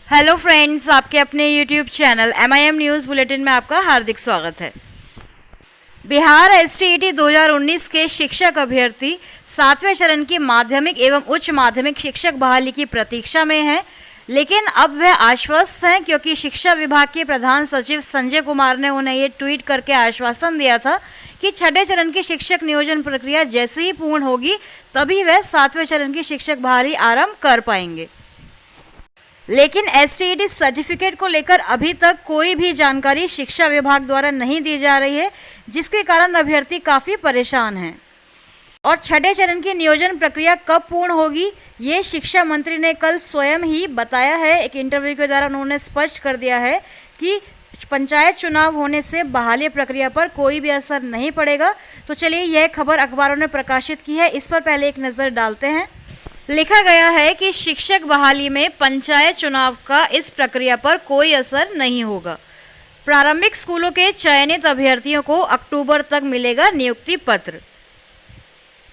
Hello friends, आपके अपने YouTube channel MIM news bulletin में आपका हार्दिक स्वागत है। बिहार STET 2019 के शिक्षक अभ्यर्थी 7वें चरण की माध्यमिक एवं उच्च माध्यमिक शिक्षक बहाली की प्रतीक्षा में हैं, लेकिन अब वह आश्वस्त हैं क्योंकि शिक्षा विभाग के प्रधान सचिव संजय कुमार ने उन्हें ये ट्वीट करके आश्वासन दिया था कि छठे चरण की शिक्षक नियोजन प्रक्रिया जैसे ही पूर्ण होगी तभी वह 7वें चरण की शिक्षक बहाली आरंभ कर पाएंगे। लेकिन STET सर्टिफिकेट को लेकर अभी तक कोई भी जानकारी शिक्षा विभाग द्वारा नहीं दी जा रही है, जिसके कारण अभ्यर्थी काफ़ी परेशान हैं। और छठे चरण की नियोजन प्रक्रिया कब पूर्ण होगी, ये शिक्षा मंत्री ने कल स्वयं ही बताया है। एक इंटरव्यू के दौरान उन्होंने स्पष्ट कर दिया है कि पंचायत चुनाव होने से बहाली प्रक्रिया पर कोई भी असर नहीं पड़ेगा। तो चलिए, यह खबर अखबारों ने प्रकाशित की है, इस पर पहले एक नज़र डालते हैं। लिखा गया है कि शिक्षक बहाली में पंचायत चुनाव का इस प्रक्रिया पर कोई असर नहीं होगा। प्रारंभिक स्कूलों के चयनित अभ्यर्थियों को अक्टूबर तक मिलेगा नियुक्ति पत्र।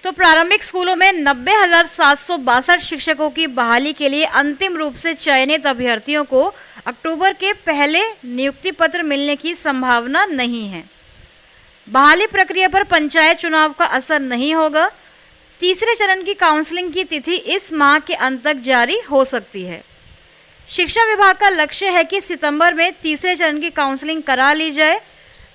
तो प्रारंभिक स्कूलों में 90,762 शिक्षकों की बहाली के लिए अंतिम रूप से चयनित अभ्यर्थियों को अक्टूबर के पहले नियुक्ति पत्र मिलने की संभावना नहीं है। बहाली प्रक्रिया पर पंचायत चुनाव का असर नहीं होगा। तीसरे चरण की काउंसलिंग की तिथि इस माह के अंत तक जारी हो सकती है। शिक्षा विभाग का लक्ष्य है कि सितंबर में तीसरे चरण की काउंसलिंग करा ली जाए।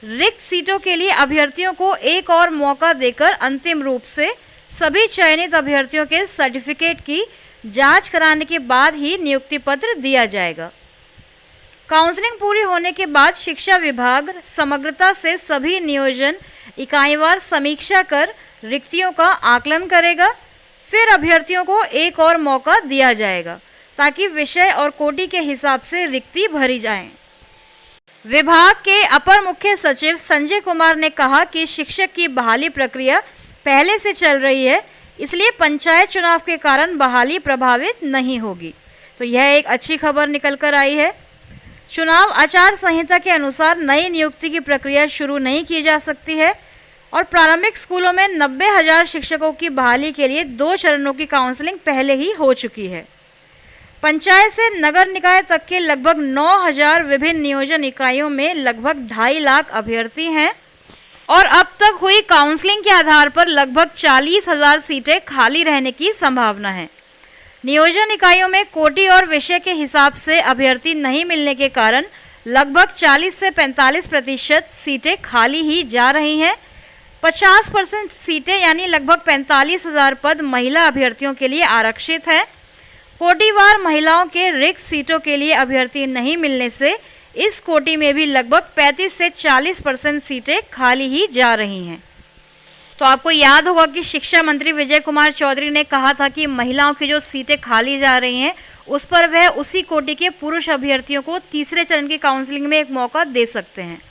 रिक्त सीटों के लिए अभ्यर्थियों को एक और मौका देकर अंतिम रूप से सभी चयनित अभ्यर्थियों के सर्टिफिकेट की जांच कराने के बाद ही नियुक्ति पत्र दिया जाएगा। काउंसलिंग पूरी होने के बाद शिक्षा विभाग समग्रता से सभी नियोजन इकाईवार समीक्षा कर रिक्तियों का आकलन करेगा। फिर अभ्यर्थियों को एक और मौका दिया जाएगा ताकि विषय और कोटि के हिसाब से रिक्ति भरी जाए। विभाग के अपर मुख्य सचिव संजय कुमार ने कहा कि शिक्षक की बहाली प्रक्रिया पहले से चल रही है, इसलिए पंचायत चुनाव के कारण बहाली प्रभावित नहीं होगी। तो यह एक अच्छी खबर निकल कर आई है। चुनाव आचार संहिता के अनुसार नई नियुक्ति की प्रक्रिया शुरू नहीं की जा सकती है और प्रारंभिक स्कूलों में 90,000 शिक्षकों की बहाली के लिए 2 चरणों की काउंसलिंग पहले ही हो चुकी है। पंचायत से नगर निकाय तक के लगभग 9,000 विभिन्न नियोजन इकाइयों में लगभग 2.5 लाख अभ्यर्थी हैं और अब तक हुई काउंसलिंग के आधार पर लगभग 40,000 सीटें खाली रहने की संभावना है। नियोजन इकाइयों में कोटि और विषय के हिसाब से अभ्यर्थी नहीं मिलने के कारण लगभग 40 से 45% सीटें खाली ही जा रही हैं। 50% सीटें यानी लगभग 45,000 पद महिला अभ्यर्थियों के लिए आरक्षित हैं। कोटिवार महिलाओं के रिक्त सीटों के लिए अभ्यर्थी नहीं मिलने से इस कोटि में भी लगभग 35 से 40% सीटें खाली ही जा रही हैं। तो आपको याद होगा कि शिक्षा मंत्री विजय कुमार चौधरी ने कहा था कि महिलाओं की जो सीटें खाली जा रही हैं उस पर वह उसी कोटि के पुरुष अभ्यर्थियों को तीसरे चरण की काउंसलिंग में एक मौका दे सकते हैं।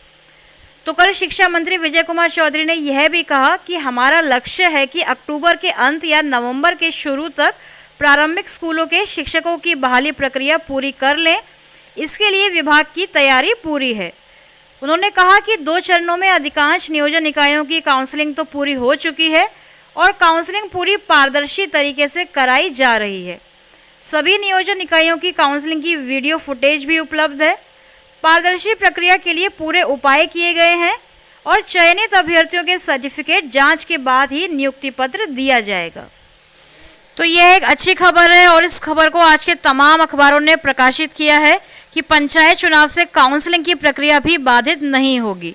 तो कल शिक्षा मंत्री विजय कुमार चौधरी ने यह भी कहा कि हमारा लक्ष्य है कि अक्टूबर के अंत या नवंबर के शुरू तक प्रारंभिक स्कूलों के शिक्षकों की बहाली प्रक्रिया पूरी कर लें। इसके लिए विभाग की तैयारी पूरी है। उन्होंने कहा कि 2 चरणों में अधिकांश नियोजन इकाइयों की काउंसलिंग तो पूरी हो चुकी है और काउंसलिंग पूरी पारदर्शी तरीके से कराई जा रही है। सभी नियोजन इकाइयों की काउंसलिंग की वीडियो फुटेज भी उपलब्ध है। पारदर्शी प्रक्रिया के लिए पूरे उपाय किए गए हैं और चयनित अभ्यर्थियों के सर्टिफिकेट जांच के बाद ही नियुक्ति पत्र दिया जाएगा। तो यह एक अच्छी खबर है और इस खबर को आज के तमाम अखबारों ने प्रकाशित किया है कि पंचायत चुनाव से काउंसलिंग की प्रक्रिया भी बाधित नहीं होगी।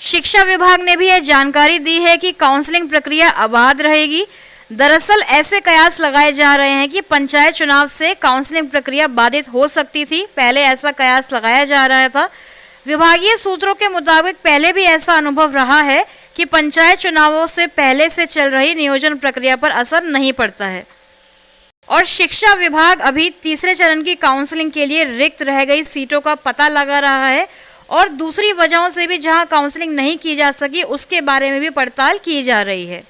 शिक्षा विभाग ने भी यह जानकारी दी है कि काउंसलिंग प्रक्रिया अबाध रहेगी। दरअसल ऐसे कयास लगाए जा रहे हैं कि पंचायत चुनाव से काउंसलिंग प्रक्रिया बाधित हो सकती थी। पहले ऐसा कयास लगाया जा रहा था। विभागीय सूत्रों के मुताबिक पहले भी ऐसा अनुभव रहा है कि पंचायत चुनावों से पहले से चल रही नियोजन प्रक्रिया पर असर नहीं पड़ता है और शिक्षा विभाग अभी तीसरे चरण की काउंसलिंग के लिए रिक्त रह गई सीटों का पता लगा रहा है और दूसरी वजहों से भी जहां काउंसलिंग नहीं की जा सकी उसके बारे में भी पड़ताल की जा रही है।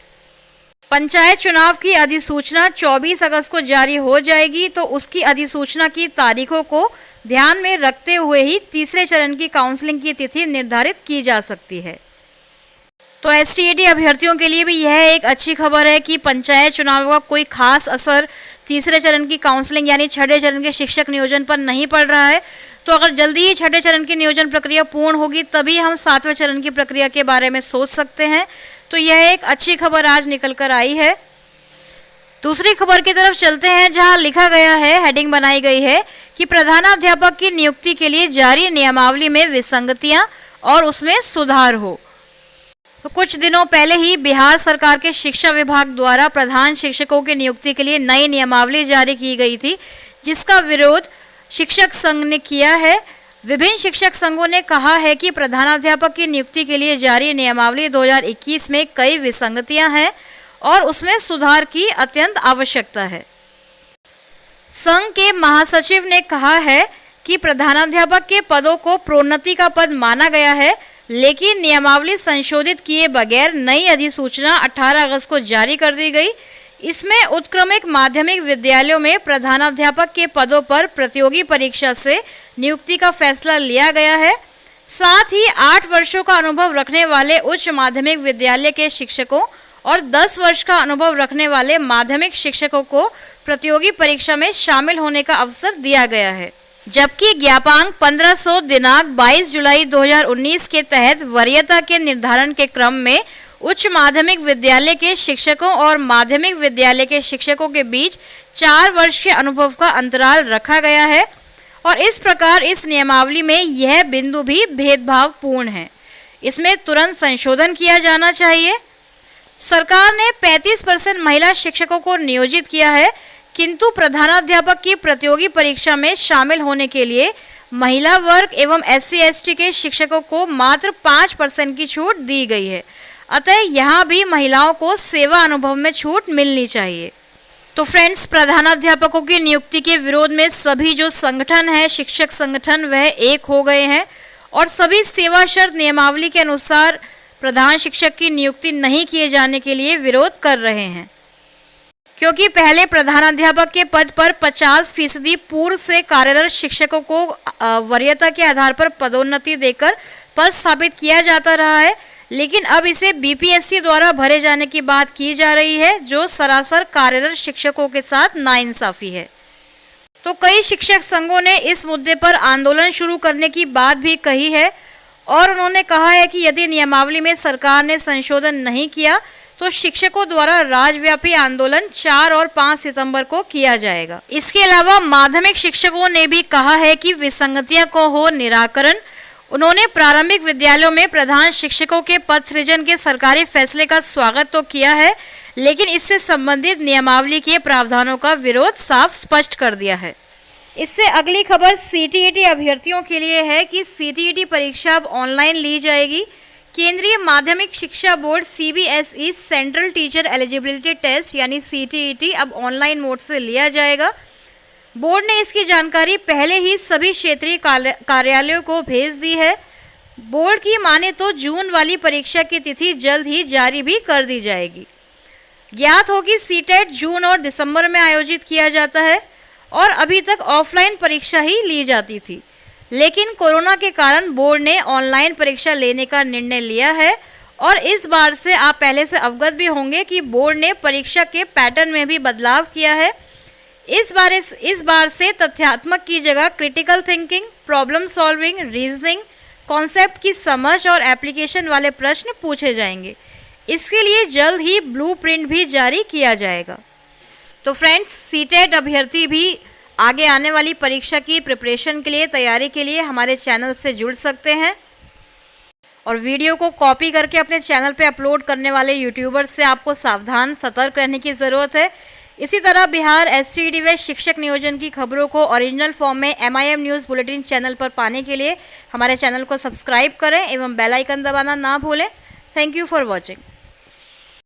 पंचायत चुनाव की अधिसूचना 24 अगस्त को जारी हो जाएगी, तो उसकी अधिसूचना की तारीखों को ध्यान में रखते हुए ही तीसरे चरण की काउंसलिंग की तिथि निर्धारित की जा सकती है। तो STET अभ्यर्थियों के लिए भी यह एक अच्छी खबर है कि पंचायत चुनाव का कोई खास असर तीसरे चरण की काउंसलिंग यानी छठे चरण के शिक्षक नियोजन पर नहीं पड़ रहा है, तो अगर जल्दी ही छठे चरण की नियोजन प्रक्रिया पूर्ण होगी तभी हम सातवें चरण की प्रक्रिया के बारे में सोच सकते हैं। तो यह एक अच्छी खबर आज निकल कर आई है। दूसरी खबर की तरफ चलते हैं, जहां लिखा गया है, हेडिंग बनाई गई है कि प्रधानाध्यापक की नियुक्ति के लिए जारी नियमावली में विसंगतियां और उसमें सुधार हो। तो कुछ दिनों पहले ही बिहार सरकार के शिक्षा विभाग द्वारा प्रधान शिक्षकों की नियुक्ति के लिए नई नियमावली जारी की गई थी, जिसका विरोध शिक्षक संघ ने किया है। विभिन्न शिक्षक संघों ने कहा है कि प्रधानाध्यापक की नियुक्ति के लिए जारी नियमावली 2021 में कई विसंगतियां हैं और उसमें सुधार की अत्यंत आवश्यकता है। संघ के महासचिव ने कहा है कि प्रधानाध्यापक के पदों को प्रोन्नति का पद माना गया है, लेकिन नियमावली संशोधित किए बगैर नई अधिसूचना 18 अगस्त को जारी कर दी गई। इसमें उत्क्रमिक माध्यमिक विद्यालयों में प्रधानाध्यापक के पदों पर प्रतियोगी परीक्षा से नियुक्ति का फैसला लिया गया है। साथ ही 8 वर्षों का अनुभव रखने वाले उच्च माध्यमिक विद्यालय के शिक्षकों और 10 वर्ष का अनुभव रखने वाले माध्यमिक शिक्षकों को प्रतियोगी परीक्षा में शामिल होने का अवसर दिया गया है। जबकि ज्ञापांक 1500 दिनांक 22 जुलाई 2019 के तहत वरीयता के निर्धारण के क्रम में उच्च माध्यमिक विद्यालय के शिक्षकों और माध्यमिक विद्यालय के शिक्षकों के बीच 4 वर्ष के अनुभव का अंतराल रखा गया है और इस प्रकार इस नियमावली में यह बिंदु भी भेदभावपूर्ण है। इसमें तुरंत संशोधन किया जाना चाहिए। सरकार ने 35% महिला शिक्षकों को नियोजित किया है, किंतु प्रधानाध्यापक की प्रतियोगी परीक्षा में शामिल होने के लिए महिला वर्ग एवं SC/ST के शिक्षकों को मात्र 5% की छूट दी गई है। अतः यहाँ भी महिलाओं को सेवा अनुभव में छूट मिलनी चाहिए। तो फ्रेंड्स, प्रधानाध्यापकों की नियुक्ति के विरोध में सभी जो संगठन है, शिक्षक संगठन, वह एक हो गए हैं और सभी सेवा शर्त नियमावली के अनुसार प्रधान शिक्षक की नियुक्ति नहीं किए जाने के लिए विरोध कर रहे हैं, क्योंकि पहले प्रधानाध्यापक के पद पर 50% पूर्व से कार्यरत शिक्षकों को वरीयता के आधार पर पदोन्नति देकर पद स्थापित किया जाता रहा है, लेकिन अब इसे BPSC द्वारा भरे जाने की बात की जा रही है, जो सरासर कार्यरत शिक्षकों के साथ नाइंसाफी है। तो कई शिक्षक संघों ने इस मुद्दे पर आंदोलन शुरू करने की बात भी कही है और उन्होंने कहा है कि यदि नियमावली में सरकार ने संशोधन नहीं किया तो शिक्षकों द्वारा राज्यव्यापी आंदोलन 4 और 5 सितंबर को किया जाएगा। इसके अलावा माध्यमिक शिक्षकों ने भी कहा है कि विसंगतियों को हो निराकरण। उन्होंने प्रारंभिक विद्यालयों में प्रधान शिक्षकों के पद सृजन के सरकारी फैसले का स्वागत तो किया है, लेकिन इससे संबंधित नियमावली के प्रावधानों का विरोध साफ स्पष्ट कर दिया है। इससे अगली खबर CTET अभ्यर्थियों के लिए है कि CTET परीक्षा अब ऑनलाइन ली जाएगी। केंद्रीय माध्यमिक शिक्षा board CBSE central teacher eligibility test यानी CTET अब ऑनलाइन मोड से लिया जाएगा। बोर्ड ने इसकी जानकारी पहले ही सभी क्षेत्रीय कार्यालयों को भेज दी है। बोर्ड की माने तो जून वाली परीक्षा की तिथि जल्द ही जारी भी कर दी जाएगी। ज्ञात हो कि CTET जून और दिसंबर में आयोजित किया जाता है और अभी तक ऑफलाइन परीक्षा ही ली जाती थी, लेकिन कोरोना के कारण बोर्ड ने ऑनलाइन परीक्षा लेने का निर्णय लिया है और इस बार से आप पहले से अवगत भी होंगे कि बोर्ड ने परीक्षा के पैटर्न में भी बदलाव किया है। इस बार से तथ्यात्मक की जगह critical thinking, problem solving, reasoning, concept की समझ और एप्लीकेशन वाले प्रश्न पूछे जाएंगे। इसके लिए जल्द ही ब्लूप्रिंट भी जारी किया जाएगा। तो फ्रेंड्स, CTET अभ्यर्थी भी आगे आने वाली परीक्षा की प्रिपरेशन के लिए, तैयारी के लिए हमारे चैनल से जुड़ सकते हैं और वीडियो को कॉपी करके अपने चैनल पे अपलोड करने वाले यूट्यूबर से आपको सावधान सतर्क रहने की ज़रूरत है। इसी तरह बिहार STET व शिक्षक नियोजन की खबरों को ओरिजिनल फॉर्म में MIM न्यूज़ बुलेटिन चैनल पर पाने के लिए हमारे चैनल को सब्सक्राइब करें एवं बेल आइकन दबाना ना भूलें। Thank you for watching.